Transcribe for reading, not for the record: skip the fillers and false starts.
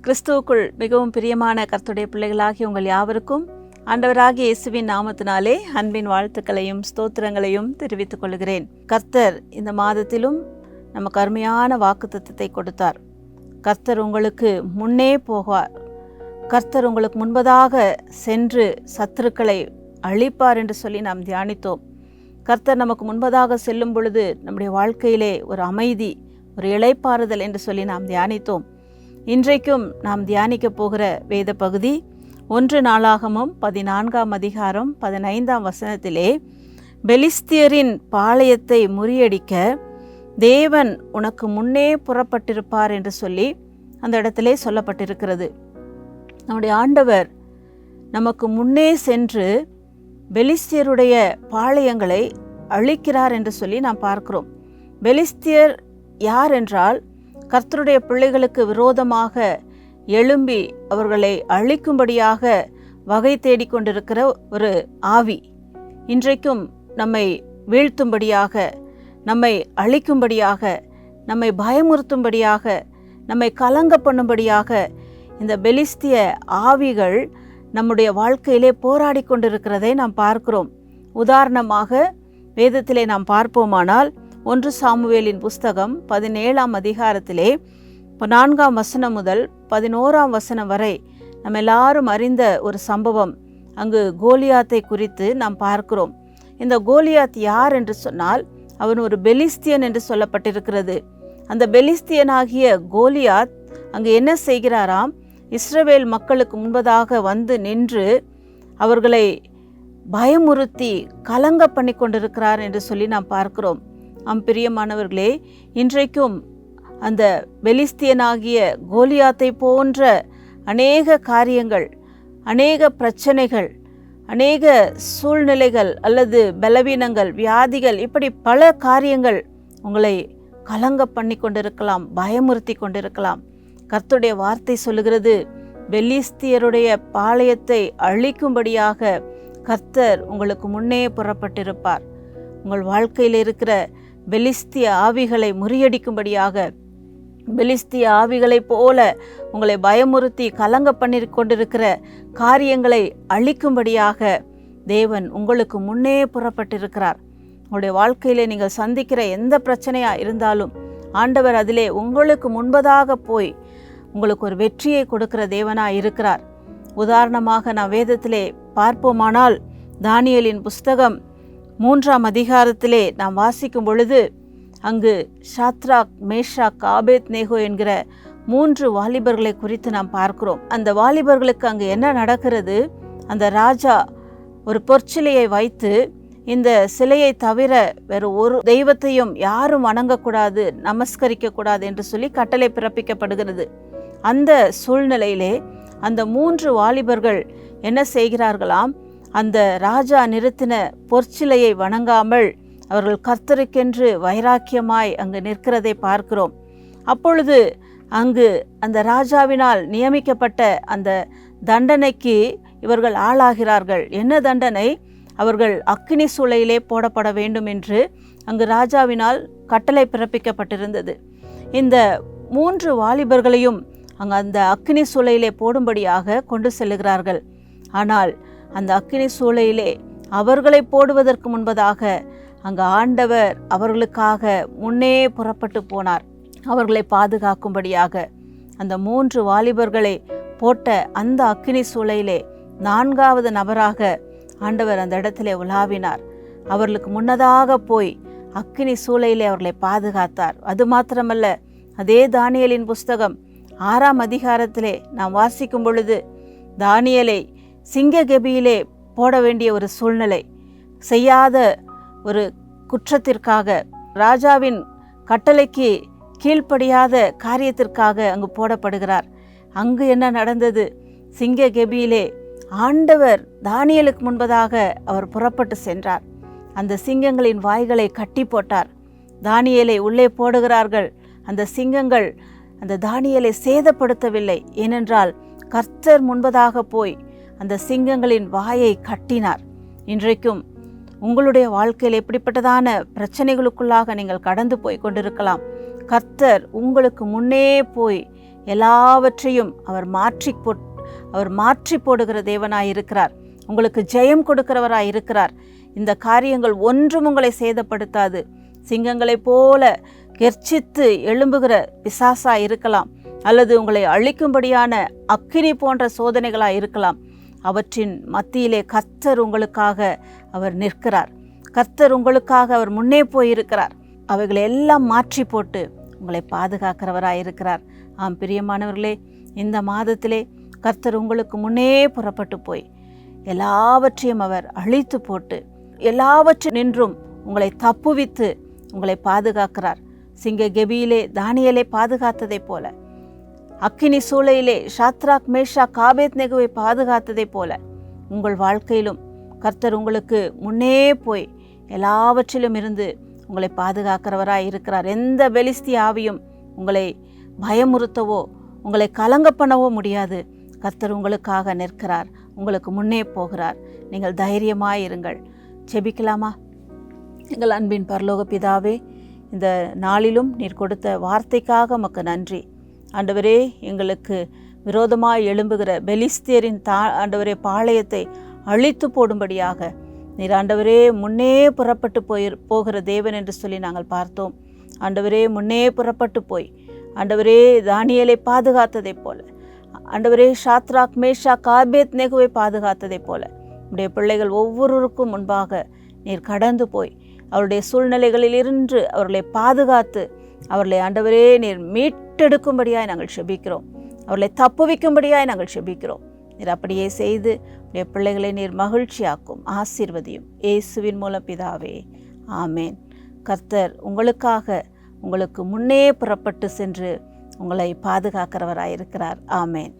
கிறிஸ்துவுக்குள் மிகவும் பிரியமான கர்த்தருடைய பிள்ளைகளாகிய உங்கள் யாவருக்கும் ஆண்டவராகிய இயேசுவின் நாமத்தினாலே அன்பின் வாழ்த்துக்களையும் ஸ்தோத்திரங்களையும் தெரிவித்துக் கொள்கிறேன். கர்த்தர் இந்த மாதத்திலும் நமக்கு அருமையான வாக்குத்தத்தத்தை கொடுத்தார். கர்த்தர் உங்களுக்கு முன்னே போவார். கர்த்தர் உங்களுக்கு முன்பதாக சென்று சத்துருக்களை அழிப்பார் என்று சொல்லி நாம் தியானித்தோம். கர்த்தர் நமக்கு முன்பதாக செல்லும் பொழுது நம்முடைய வாழ்க்கையிலே ஒரு அமைதி, ஒரு இளைப்பாறுதல் என்று சொல்லி நாம் தியானித்தோம். இன்றைக்கும் நாம் தியானிக்க போகிற வேத பகுதி 1 நாளாகமம் 14ஆம் அதிகாரம் 15ஆம் வசனத்திலே, பெலிஸ்தியரின் பாளையத்தை முறியடிக்க தேவன் உனக்கு முன்னே புறப்பட்டிருப்பார் என்று சொல்லி அந்த இடத்திலே சொல்லப்பட்டிருக்கிறது. நம்முடைய ஆண்டவர் நமக்கு முன்னே சென்று பெலிஸ்தியருடைய பாளையங்களை அழிக்கிறார் என்று சொல்லி நாம் பார்க்கிறோம். பெலிஸ்தியர் யார் என்றால், கர்த்தருடைய பிள்ளைகளுக்கு விரோதமாக எழும்பி அவர்களை அழிக்கும்படியாக வகை தேடிக்கொண்டிருக்கிற ஒரு ஆவி. இன்றைக்கும் நம்மை வீழ்த்தும்படியாக, நம்மை அழிக்கும்படியாக, நம்மை பயமுறுத்தும்படியாக, நம்மை கலங்க பண்ணும்படியாக இந்த பெலிஸ்திய ஆவிகள் நம்முடைய வாழ்க்கையிலே போராடி கொண்டிருக்கிறதை நாம் பார்க்கிறோம். உதாரணமாக வேதத்திலே நாம் பார்ப்போமானால் 1 சாமுவேலின் புஸ்தகம் 17ஆம் அதிகாரத்திலே 4ஆம் வசனம் முதல் 11ஆம் வசனம் வரை நம்ம எல்லாரும் அறிந்த ஒரு சம்பவம். அங்கு கோலியாத்தை குறித்து நாம் பார்க்கிறோம். இந்த கோலியாத் யார் என்று சொன்னால், அவன் ஒரு பெலிஸ்தியன் என்று சொல்லப்பட்டிருக்கிறது. அந்த பெலிஸ்தியனாகிய கோலியாத் அங்கு என்ன செய்கிறாராம்? இஸ்ரவேல் மக்களுக்கு முன்பதாக வந்து நின்று அவர்களை பயமுறுத்தி கலங்க பண்ணி கொண்டிருக்கிறார் என்று சொல்லி நாம் பார்க்கிறோம். பிரியமானவர்களே, இன்றைக்கும் அந்த பெலிஸ்தியனாகிய கோலியாத்தை போன்ற அநேக காரியங்கள், அநேக பிரச்சனைகள், அநேக சூழ்நிலைகள் அல்லது பலவீனங்கள், வியாதிகள், இப்படி பல காரியங்கள் உங்களை கலங்க பண்ணி கொண்டிருக்கலாம், பயமுறுத்தி கொண்டிருக்கலாம். கர்த்தருடைய வார்த்தை சொல்லுகிறது, பெலிஸ்தியருடைய பாளையத்தை அழிக்கும்படியாக கர்த்தர் உங்களுக்கு முன்னே புறப்பட்டிருப்பார். உங்கள் வாழ்க்கையில் இருக்கிற பெலிஸ்திய ஆவிகளை முறியடிக்கும்படியாக, பெலிஸ்திய ஆவிகளைப் போல உங்களை பயமுறுத்தி கலங்க பண்ணி கொண்டிருக்கிற காரியங்களை அழிக்கும்படியாக தேவன் உங்களுக்கு முன்னே புறப்பட்டிருக்கிறார். உங்களுடைய வாழ்க்கையிலே நீங்கள் சந்திக்கிற எந்த பிரச்சனையாக இருந்தாலும் ஆண்டவர் அதிலே உங்களுக்கு முன்பதாக போய் உங்களுக்கு ஒரு வெற்றியை கொடுக்கிற தேவனாக இருக்கிறார். உதாரணமாக நாம் வேதத்திலே பார்ப்போமானால், தானியேலின் புஸ்தகம் 3ஆம் அதிகாரத்திலே நாம் வாசிக்கும் பொழுது, அங்கு ஷாத்ராக், மேஷாக், ஆபேத்நேகோ என்கிற 3 வாலிபர்களை குறித்து நாம் பார்க்கிறோம். அந்த வாலிபர்களுக்கு அங்கு என்ன நடக்கிறது? அந்த ராஜா ஒரு பொற்சிலையை வைத்து, இந்த சிலையை தவிர வேறு ஒரு தெய்வத்தையும் யாரும் வணங்கக்கூடாது, நமஸ்கரிக்கக்கூடாது என்று சொல்லி கட்டளை பிறப்பிக்கப்படுகிறது. அந்த சூழ்நிலையிலே அந்த 3 வாலிபர்கள் என்ன செய்கிறார்களாம்? அந்த ராஜா நிறுத்தின பொற்சிலையை வணங்காமல் அவர்கள் கர்த்தருக்கென்று வைராக்கியமாய் அங்கு நிற்கிறதை பார்க்கிறோம். அப்பொழுது அங்கு அந்த ராஜாவினால் நியமிக்கப்பட்ட அந்த தண்டனைக்கு இவர்கள் ஆளாகிறார்கள். என்ன தண்டனை? அவர்கள் அக்கினி சூளையிலே போடப்பட வேண்டும் என்று அங்கு ராஜாவினால் கட்டளை பிறப்பிக்கப்பட்டிருந்தது. இந்த 3 வாலிபர்களையும் அங்கு அந்த அக்கினி சூளையிலே போடும்படியாக கொண்டு செல்லுகிறார்கள். ஆனால் அந்த அக்கினி சூளையிலே அவர்களை போடுவதற்கு முன்பதாக அங்கு ஆண்டவர் அவர்களுக்காக முன்னே புறப்பட்டு போனார், அவர்களை பாதுகாக்கும்படியாக. அந்த 3 வாலிபர்களை போட்ட அந்த அக்கினி சூளையிலே 4வது நபராக ஆண்டவர் அந்த இடத்திலே உலாவினார். அவர்களுக்கு முன்னதாக போய் அக்கினி சூளையிலே அவர்களை பாதுகாத்தார். அது மாத்திரமல்ல, அதே தானியேலின் புஸ்தகம் 6ஆம் அதிகாரத்திலே நாம் வாசிக்கும் பொழுது, தானியேலை சிங்க கெபியிலே போட வேண்டிய ஒரு சூழ்நிலை, செய்யாத ஒரு குற்றத்திற்காக, ராஜாவின் கட்டளைக்கு கீழ்ப்படியாத காரியத்திற்காக அங்கு போடப்படுகிறார். அங்கு என்ன நடந்தது? சிங்க கெபியிலே ஆண்டவர் தானியேலுக்கு முன்பதாக அவர் புறப்பட்டு சென்றார். அந்த சிங்கங்களின் வாய்களை கட்டி போட்டார். தானியேலை உள்ளே போடுகிறார்கள். அந்த சிங்கங்கள் அந்த தானியேலை சேதப்படுத்தவில்லை. ஏனென்றால் கர்த்தர் முன்பதாக போய் அந்த சிங்கங்களின் வாயை கட்டினார். இன்றைக்கும் உங்களுடைய வாழ்க்கையில் எப்படிப்பட்டதான பிரச்சனைகளுக்குள்ளாக நீங்கள் கடந்து போய் கொண்டிருக்கலாம். கர்த்தர் உங்களுக்கு முன்னே போய் எல்லாவற்றையும் அவர் மாற்றி போடுகிற தேவனாய் இருக்கிறார். உங்களுக்கு ஜெயம் கொடுக்கிறவராய் இருக்கிறார். இந்த காரியங்கள் ஒன்றும் உங்களை சேதப்படுத்தாது. சிங்கங்களைப் போல கெர்ச்சித்து எழும்புகிற பிசாசாய் இருக்கலாம், அல்லது உங்களை அழிக்கும்படியான அக்கினி போன்ற சோதனைகளாய் இருக்கலாம். அவற்றின் மத்தியிலே கர்த்தர் உங்களுக்காக அவர் நிற்கிறார். கர்த்தர் உங்களுக்காக அவர் முன்னே போயிருக்கிறார். அவைகளை எல்லாம் மாற்றி போட்டு உங்களை பாதுகாக்கிறவராய் இருக்கிறார். ஆம் பிரியமானவர்களே, இந்த மாதத்திலே கர்த்தர் உங்களுக்கு முன்னே புறப்பட்டு போய் எல்லாவற்றையும் அவர் அழித்து போட்டு எல்லாவற்றினின்றும் உங்களை தப்புவித்து உங்களை பாதுகாக்கிறார். சிங்க கெபியிலே தானியேலை பாதுகாத்ததைப் போல, அக்கினி சூளையிலே ஷாத்ராக் மேஷாக் ஆபேத்நேகோவை பாதுகாத்ததைப் போல உங்கள் வாழ்க்கையிலும் கர்த்தர் உங்களுக்கு முன்னே போய் எல்லாவற்றிலும் இருந்து உங்களை பாதுகாக்கிறவராய் இருக்கிறார். எந்த பெலிஸ்திய ஆவியும் உங்களை பயமுறுத்தவோ உங்களை கலங்க பண்ணவோ முடியாது. கர்த்தர் உங்களுக்காக நிற்கிறார், உங்களுக்கு முன்னே போகிறார். நீங்கள் தைரியமாயிருங்கள். ஜெபிக்கலாமா? எங்கள் அன்பின் பரலோக பிதாவே, இந்த நாளிலும் நீர் கொடுத்த வார்த்தைக்காக உமக்கு நன்றி. ஆண்டவரே, எங்களுக்கு விரோதமாய் எழும்புகிற பெலிஸ்தியரின் ஆண்டவரே பாளையத்தை அழித்து போடும்படியாக நீர் ஆண்டவரே முன்னே புறப்பட்டு போகிற தேவன் என்று சொல்லி நாங்கள் பார்த்தோம். ஆண்டவரே, முன்னே புறப்பட்டு போய் ஆண்டவரே தானியேலை பாதுகாத்ததைப் போல, ஆண்டவரே ஷாத்ராக் மேஷாக் ஆபேத்நேகோவை பாதுகாத்ததைப் போல உடைய பிள்ளைகள் ஒவ்வொருவருக்கும் முன்பாக நீர் கடந்து போய் அவருடைய சூழ்நிலைகளில் இருந்து அவர்களை பாதுகாத்து அவர்களை ஆண்டவரே நீர் மீட்டெடுக்கும்படியாய் நாங்கள் செபிக்கிறோம். அவர்களை தப்புவிக்கும்படியாய் நாங்கள் செபிக்கிறோம். நீர் அப்படியே செய்து உடைய பிள்ளைகளை நீர் மகிழ்ச்சியாக்கும், ஆசீர்வதியும். இயேசுவின் மூலம் பிதாவே, ஆமேன். கர்த்தர் உங்களுக்கு முன்னே புறப்பட்டு சென்று உங்களை பாதுகாக்கிறவராயிருக்கிறார். ஆமேன்.